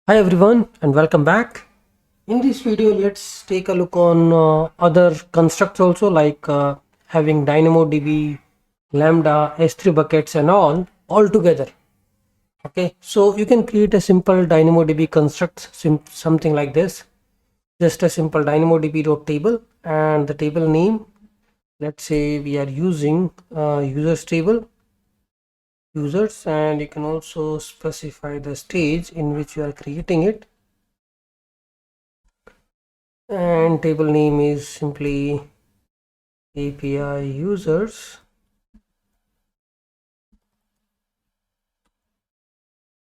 Hi everyone and welcome back. In this video, let's take a look on other constructs also, like having DynamoDB, Lambda, S3 buckets and all together. Okay, so you can create a simple DynamoDB construct, something like this. Just a simple DynamoDB.table and the table name. Let's say we are using users table, users, and you can also specify the stage in which you are creating it. And table name is simply API users,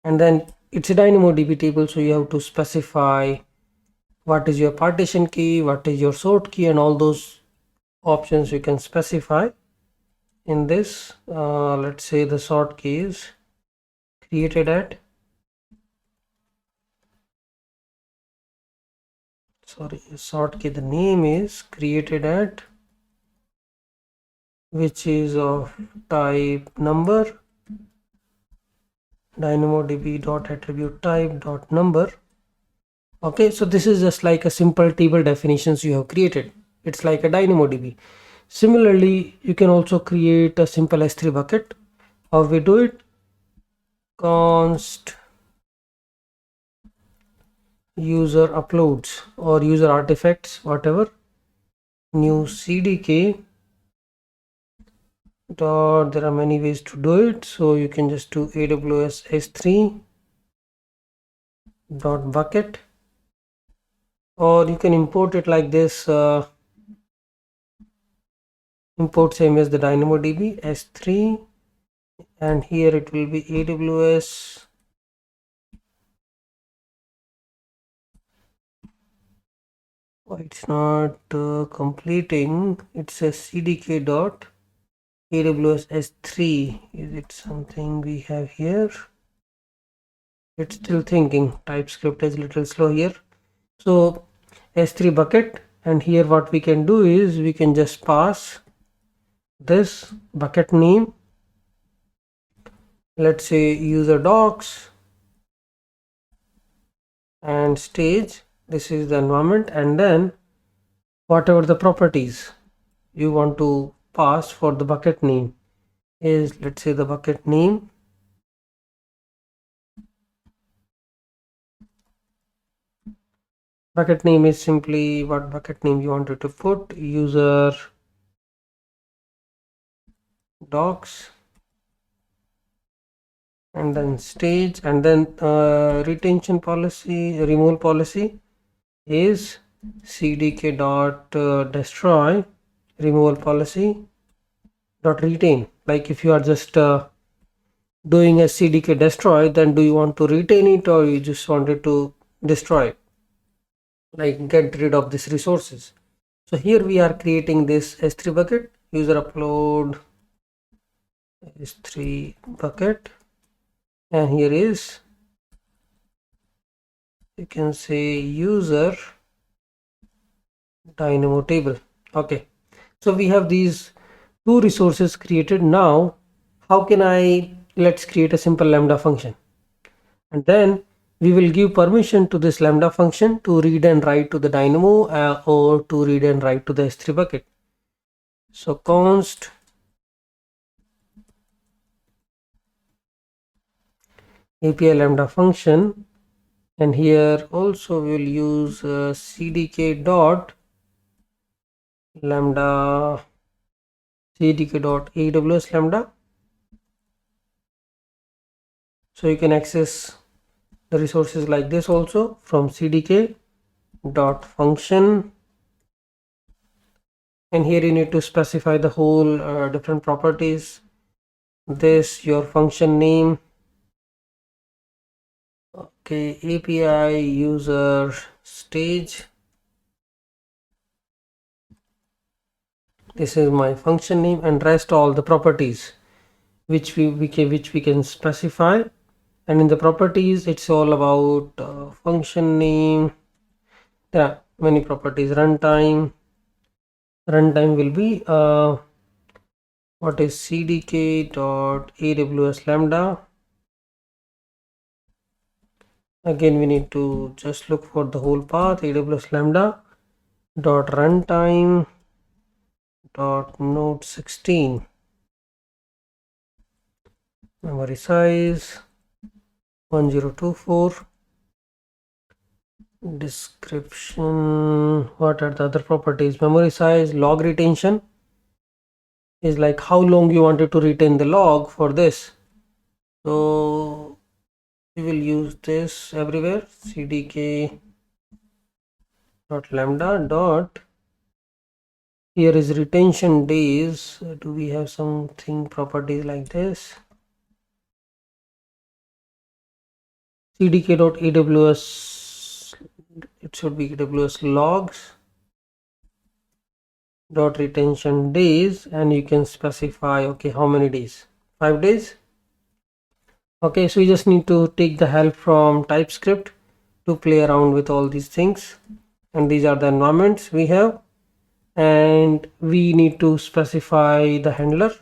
and then it's a DynamoDB table, so you have to specify what is your partition key, what is your sort key, and all those options you can specify in this. Let's say the sort key is created at sort key, the name is created at, which is of type number, dynamodb.attribute-type.number. Okay, so this is just like a simple table definitions you have created. It's like a DynamoDB. Similarly, you can also create a simple S3 bucket. How we do it? Const user uploads or user artifacts, whatever. New CDK dot, there are many ways to do it. So you can just do AWS S3 dot bucket, or you can import it like this. Import same as the DynamoDB S3, and here it will be AWS it's not completing. It says CDK dot AWS S3. Is it something we have here? It's still thinking. TypeScript is a little slow here. So S3 bucket, and here what we can do is we can just pass this bucket name. Let's say user docs and stage. This is the environment, and then whatever the properties you want to pass for the bucket name is, let's say the bucket name is simply what bucket name you wanted to put, user docs, and then stage, and then retention policy, removal policy is cdk dot destroy removal policy dot retain. Like if you are just doing a cdk destroy, then do you want to retain it or you just wanted to destroy it, like get rid of these resources? So here we are creating this S3 bucket, user upload S3 bucket, and here is, you can say, user dynamo table. Okay, so we have these two resources created. Now how can let's create a simple lambda function, and then we will give permission to this lambda function to read and write to the dynamo or to read and write to the S3 bucket. So const API lambda function, and here also we will use cdk dot lambda cdk dot aws lambda. So you can access the resources like this also from cdk dot function, and here you need to specify the whole different properties. This your function name, okay, API user stage, this is my function name, and rest all the properties which we can specify. And in the properties, it's all about function name. There are many properties. Runtime will be what is cdk dot aws lambda, Again, we need to just look for the whole path. AWS lambda dot runtime dot node 16 memory size 1024. Description. What are the other properties? Memory size, log retention is like how long you wanted to retain the log for this. So we will use this everywhere. CDK dot lambda dot, here is retention days. Do we have something properties like this? CDK dot AWS, it should be AWS logs dot retention days, and you can specify okay how many days, 5 days. Okay, so you just need to take the help from TypeScript to play around with all these things, and these are the environments we have, and we need to specify the handler.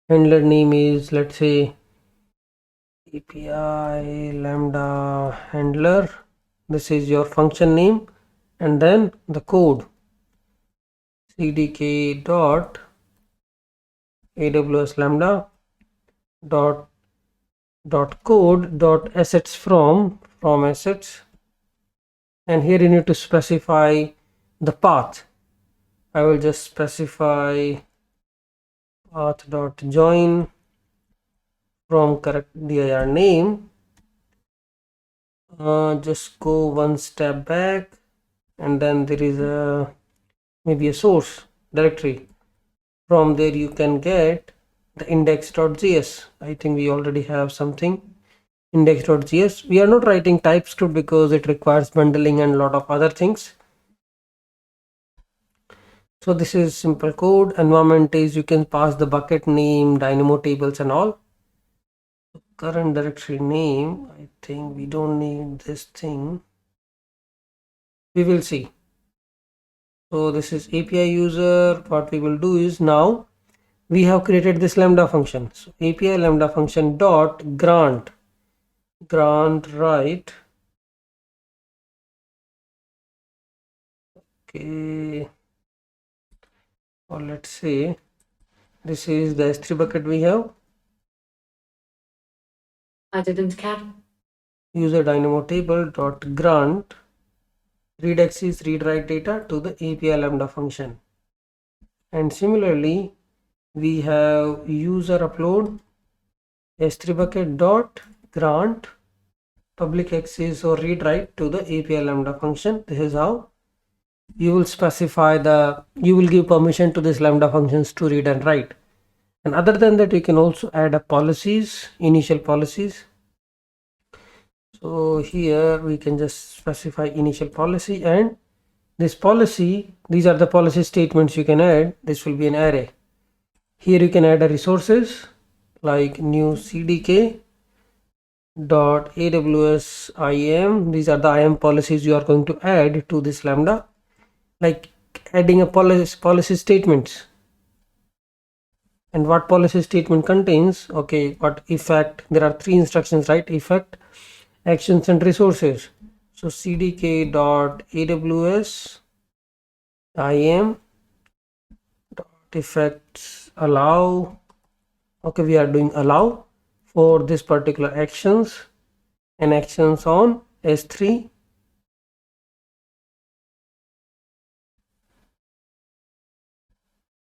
Handler name is, let's say, API lambda handler. This is your function name, and then the code cdk dot AWS lambda dot code dot assets from assets, and here you need to specify the path. I will just specify path dot join from correct dir name. Just go one step back, and then there is a maybe a source directory. From there you can get the index.js. I think we already have something, index.js. We are not writing TypeScript because it requires bundling and a lot of other things. So this is simple code. Environment is, you can pass the bucket name, dynamo tables and all. Current directory name, I think we don't need this thing. We will see. So this is API user. What we will do is, now we have created this lambda function. So API lambda function dot grant write. Okay, or let's say this is the S3 bucket we have. I didn't catch. User dynamo table dot grant read access read write data to the API lambda function. And similarly, we have user upload S3 bucket dot grant public access or read write to the API lambda function. This is how you will specify you will give permission to this lambda functions to read and write. And other than that, you can also add a policies, initial policies. So here we can just specify initial policy, and this policy, these are the policy statements you can add. This will be an array. Here you can add a resources like new CDK dot AWS IAM. These are the IAM policies you are going to add to this lambda, like adding a policy statements. And what policy statement contains, okay, what effect, there are 3 instructions, right? Effect, actions and resources. So cdk dot AWS IAM dot effects allow. Okay, we are doing allow for this particular actions and actions on S3.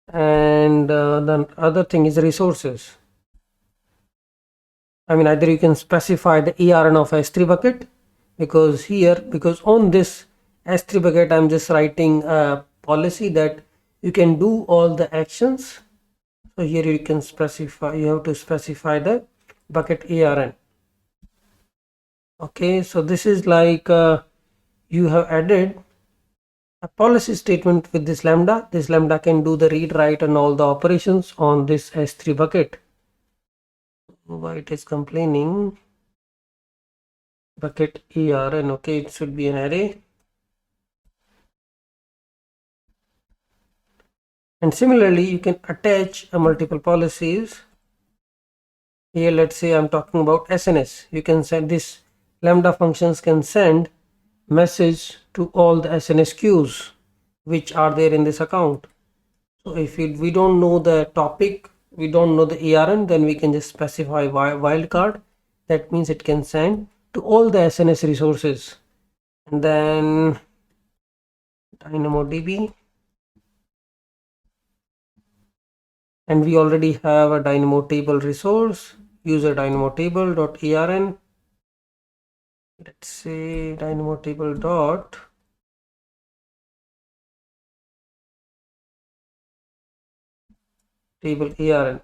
And the other thing is resources. I mean, either you can specify the ARN of S3 bucket, because on this S3 bucket, I'm just writing a policy that you can do all the actions. So here you can specify, you have to specify the bucket ARN. Okay, so this is like you have added a policy statement with this lambda. This lambda can do the read, write and all the operations on this S3 bucket. Why it is complaining? Bucket ARN, okay, it should be an array. And similarly, you can attach multiple policies Here let's say I'm talking about SNS. You can send this Lambda functions can send message to all the SNS queues which are there in this account. So if we don't know the topic, we don't know the ARN, then we can just specify wildcard. That means it can send to all the SNS resources. And then dynamodb, and we already have a dynamo table resource, user dynamo table.arn. Let's say dynamo table dot table arn.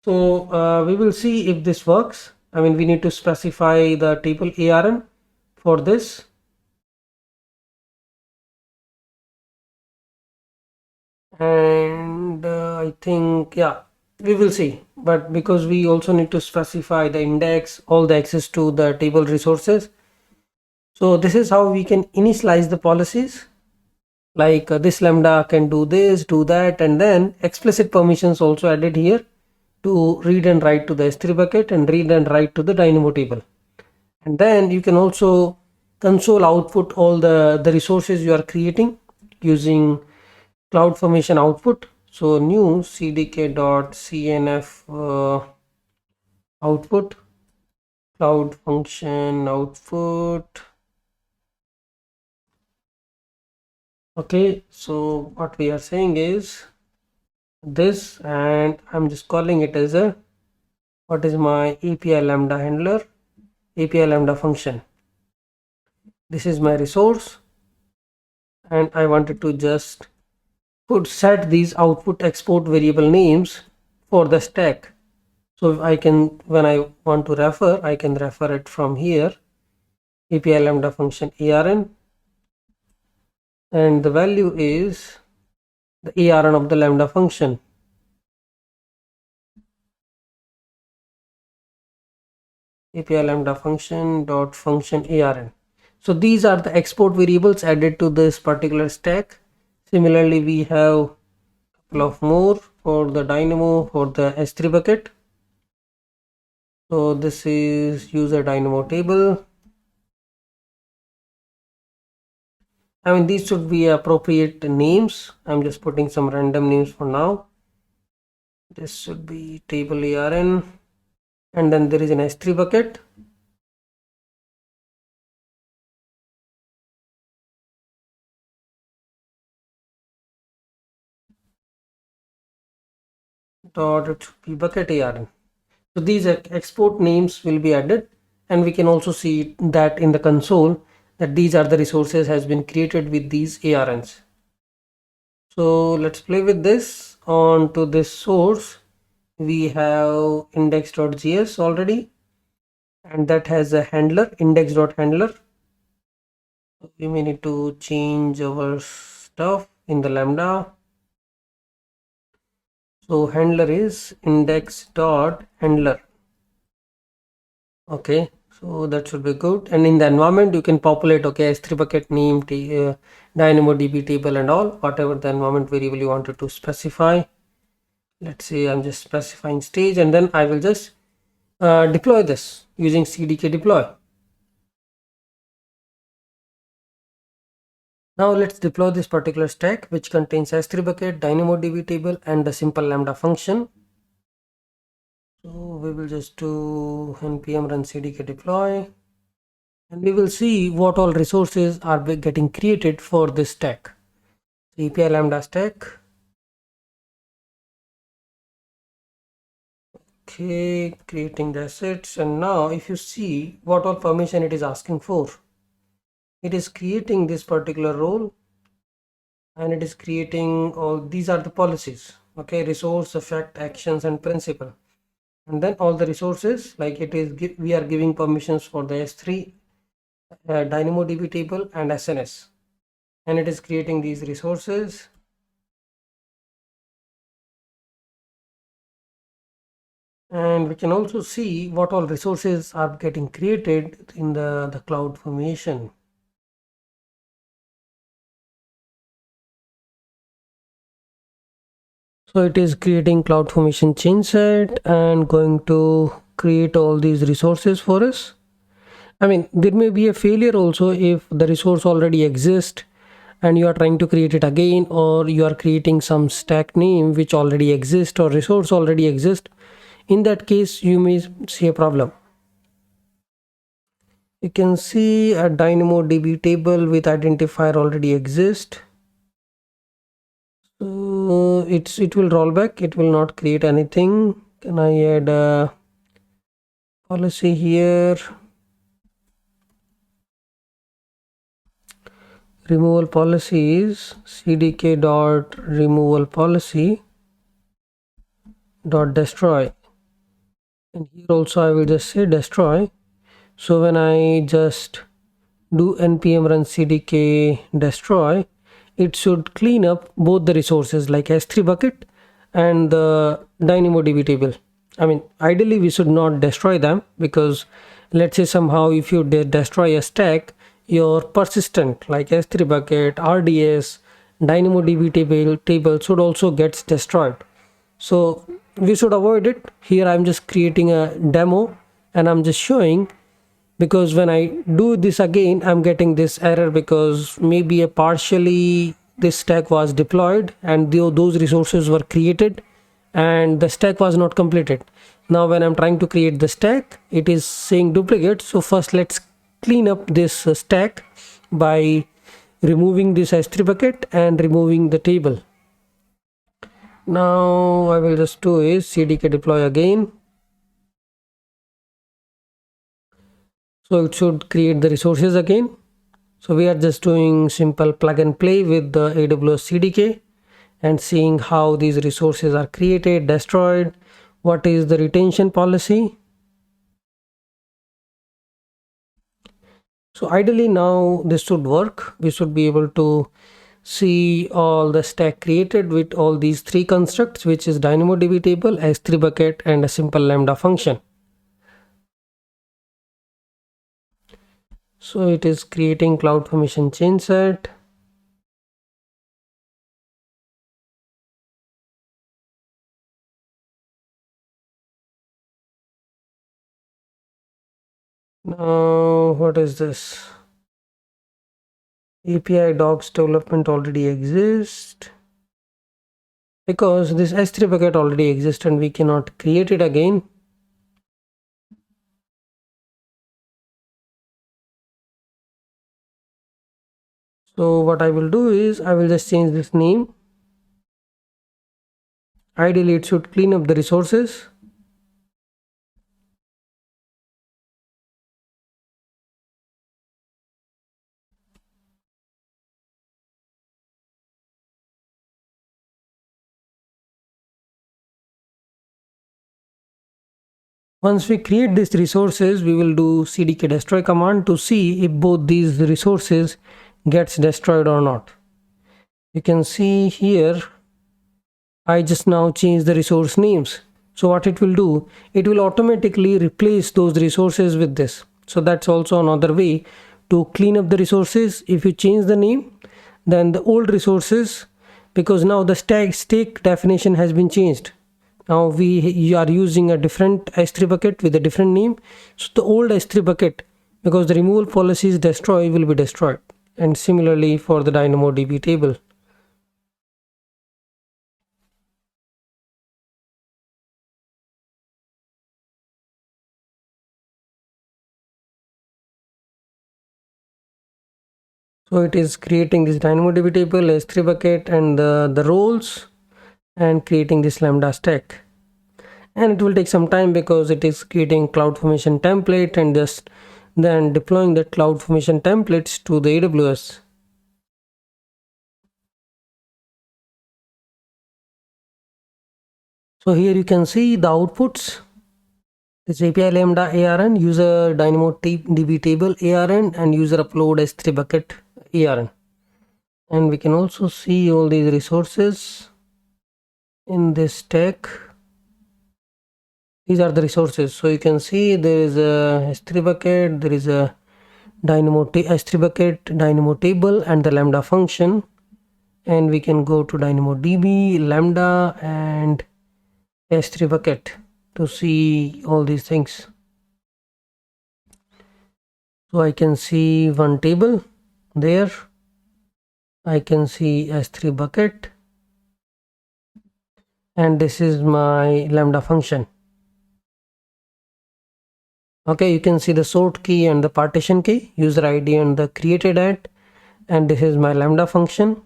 So we will see if this works. I mean, we need to specify the table arn for this. And I think, yeah, we will see, but because we also need to specify the index, all the access to the table resources. So this is how we can initialize the policies, like this Lambda can do this, do that, and then explicit permissions also added here to read and write to the S3 bucket and read and write to the dynamo table. And then you can also console output all the resources you are creating using CloudFormation output. So new cdk.cnf output, cloud function output. Okay, so what we are saying is this, and I'm just calling it as a, what is my API Lambda handler, API Lambda function. This is my resource, and I wanted to just set these output export variable names for the stack. So I can, when I want to refer, I can refer it from here, API Lambda function ARN, and the value is the ARN of the Lambda function. API Lambda function dot function ARN. So these are the export variables added to this particular stack. Similarly, we have a couple of more for the dynamo, for the S3 bucket. So this is user dynamo table. I mean, these should be appropriate names. I'm just putting some random names for now. This should be table ARN, and then there is an S3 bucket. Dot it should be bucket ARN. So these export names will be added, and we can also see that in the console that these are the resources has been created with these ARNs. So let's play with this. On to this source, we have index.js already, and that has a handler, index.handler. We may need to change our stuff in the Lambda. So handler is index.handler. Okay, so that should be good. And in the environment, you can populate, okay, S3 bucket name, dynamodb table and all, whatever the environment variable you wanted to specify. Let's say I'm just specifying stage, and then I will just deploy this using CDK deploy. Now let's deploy this particular stack, which contains S3 bucket, dynamodb table, and the simple Lambda function. So we will just do npm run cdk deploy, and we will see what all resources are getting created for this stack. API Lambda stack. Okay, creating the assets, and now if you see what all permission it is asking for, it is creating this particular role, and it is creating all these are the policies. Okay, resource, effect, actions, and principal. And then all the resources, like it is we are giving permissions for the S3 dynamodb table and SNS, and it is creating these resources. And we can also see what all resources are getting created in the CloudFormation. So it is creating CloudFormation change set and going to create all these resources for us. I mean, there may be a failure also if the resource already exists and you are trying to create it again, or you are creating some stack name which already exists or resource already exists. In that case, you may see a problem. You can see a dynamodb table with identifier already exists. So it will roll back. It will not create anything. Can I add a policy here? Removal policy is cdk dot removal policy dot destroy, and here also I will just say destroy. So when I just do npm run cdk destroy, it should clean up both the resources like S3 bucket and the dynamodb table. I mean, ideally we should not destroy them, because let's say somehow if you destroy a stack, your persistent like S3 bucket, RDS, dynamodb table should also gets destroyed. So we should avoid it. Here I'm just creating a demo and I'm just showing, because when I do this again, I'm getting this error because maybe a partially this stack was deployed and those resources were created and the stack was not completed. Now when I'm trying to create the stack, it is saying duplicate. So first let's clean up this stack by removing this S3 bucket and removing the table. Now I will just do is cdk deploy again. So it should create the resources again. So we are just doing simple plug and play with the AWS CDK and seeing how these resources are created, destroyed, what is the retention policy. So ideally now this should work. We should be able to see all the stack created with all these three constructs, which is dynamodb table, S3 bucket, and a simple lambda function. So it is creating CloudFormation change set. Now what is this? API docs development already exists, because this S3 bucket already exists and we cannot create it again. So what I will do is I will just change this name. Ideally it should clean up the resources. Once we create these resources, we will do cdk destroy command to see if both these resources gets destroyed or not. You can see here I just now changed the resource names. So what it will do, it will automatically replace those resources with this. So that's also another way to clean up the resources. If you change the name, then the old resources, because now the stack definition has been changed. Now you are using a different S3 bucket with a different name. So the old S3 bucket, because the removal policy is destroy, will be destroyed. And similarly for the dynamodb table. So it is creating this dynamodb table, S3 bucket, and the roles, and creating this lambda stack. And it will take some time because it is creating CloudFormation template and just then deploying the CloudFormation templates to the AWS. So here you can see the outputs. This API lambda ARN, user dynamodb table ARN, and user upload S3 bucket ARN. And we can also see all these resources in this stack. These are the resources. So you can see there is a S3 bucket, there is a S3 bucket, dynamo table, and the lambda function. and we can go to DynamoDB, Lambda and S3 bucket to see all these things. So I can see one table there. I can see S3 bucket, and this is my Lambda function. Okay, you can see the sort key and the partition key, user ID and the created at, and this is my Lambda function.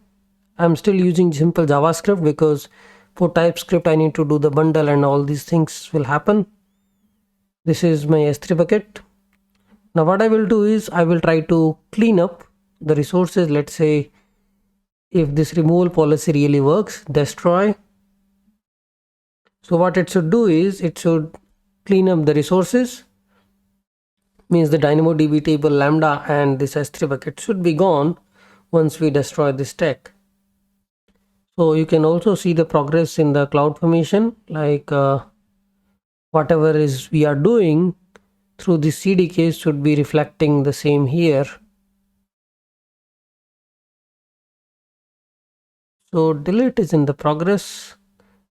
I'm still using simple JavaScript because for TypeScript I need to do the bundle and all these things will happen. This is my S3 bucket. Now what I will do is I will try to clean up the resources. Let's say if this removal policy really works, destroy. So what it should do is it should clean up the resources, means the DynamoDB table, Lambda and this S3 bucket should be gone once we destroy this stack. So you can also see the progress in the CloudFormation, like whatever is we are doing through the CDKs should be reflecting the same here. So delete is in the progress,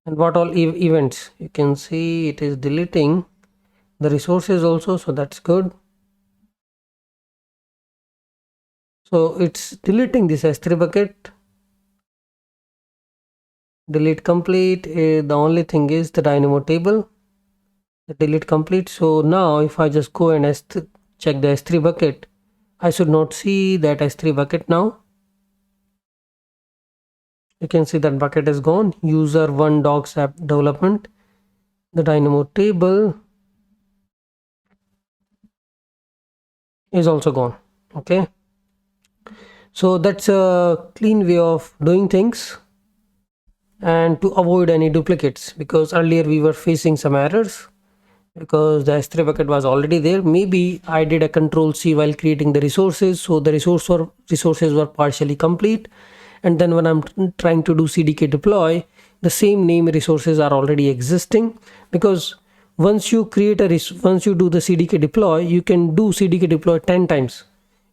and what all events you can see it is deleting the resources also, so that's good. So it's deleting this S3 bucket. Delete complete. The only thing is the Dynamo table. The delete complete. So now if I just go and check the S3 bucket, I should not see that S3 bucket now. You can see that bucket is gone. User 1 docs app development. The Dynamo table is also gone. Okay. So that's a clean way of doing things and to avoid any duplicates, because earlier we were facing some errors because the S3 bucket was already there. Maybe I did a Control-C while creating the resources, so the resources were partially complete, and then when I'm trying to do CDK deploy, the same name resources are already existing, because once you create once you do the CDK deploy, you can do CDK deploy 10 times.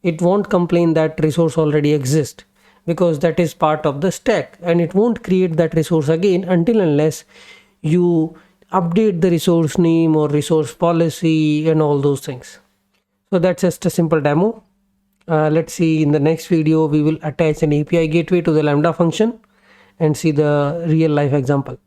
It won't complain that resource already exists, because that is part of the stack, and it won't create that resource again until unless you update the resource name or resource policy and all those things. So that's just a simple demo. Let's see, in the next video we will attach an API gateway to the Lambda function and see the real life example.